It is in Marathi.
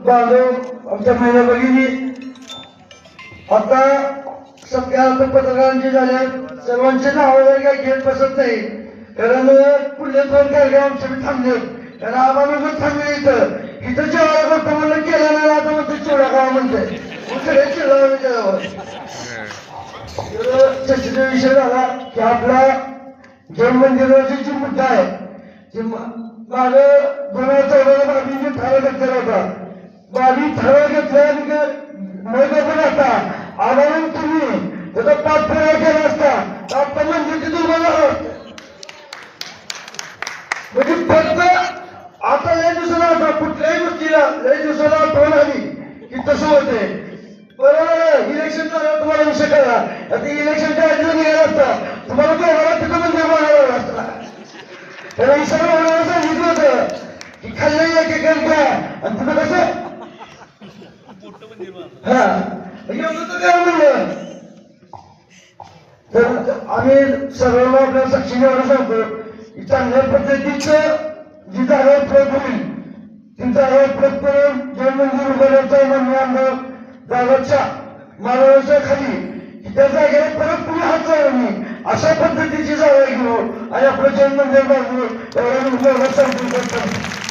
बांधव आमच्या महिला भगिनी आता सत्या पत्रकारांचे झाले सर्वांचे नाव वगैरे काही घेत बसत नाही कारण पुढले 2 कार्यक्रम आमचे मी थांबले कारण आम्हाला पण थांबले इथं जेव्हा करतो म्हणलं केलं नाही आता म्हणते चिवडा खावा म्हणते सगळे चिवडा त्याच्यावर चर्चेचा विषय झाला की आपला जैन मंदिराची जी मुद्दा आहे ते मागं 2014 बाबीने ठराव घेतलेला होता बाबी ठराव घेतला आणि पण आता आम्हाला तुम्ही त्याचा पाठपुरावा केला असता तर आता मंदिर तिथून मला म्हणजे फक्त आता लय दिवसाला आता कुठल्याही गोष्टीला लय दिवसाला आठवण आली की तसं होते बरोबर इलेक्शन झालं तुम्हाला विषय कळला आता इलेक्शनच्या आधी निघाला असता तुम्हाला दोघांना तिथं मंदिर बनावं असता त्याला विसरला सांगितलं होतं की खाल्लं एक घ्या आणि तुला कसं हा एवढं तर काय म्हणलं तर आम्ही सर्वांना आपल्या साक्षीने एवढं सांगतो की चांगल्या पद्धतीचं जी जागा प्रयोग होईल ती जागा प्रयोग करून जैन मंदिर उभारण्याचा मान्य आमदार जागाच्या मानवाच्या खाली त्या जागेला परत तुम्ही हात लावून अशा पद्धतीची जागा घेऊ आणि आपलं जैन मंदिर बांधू एवढं सांगतो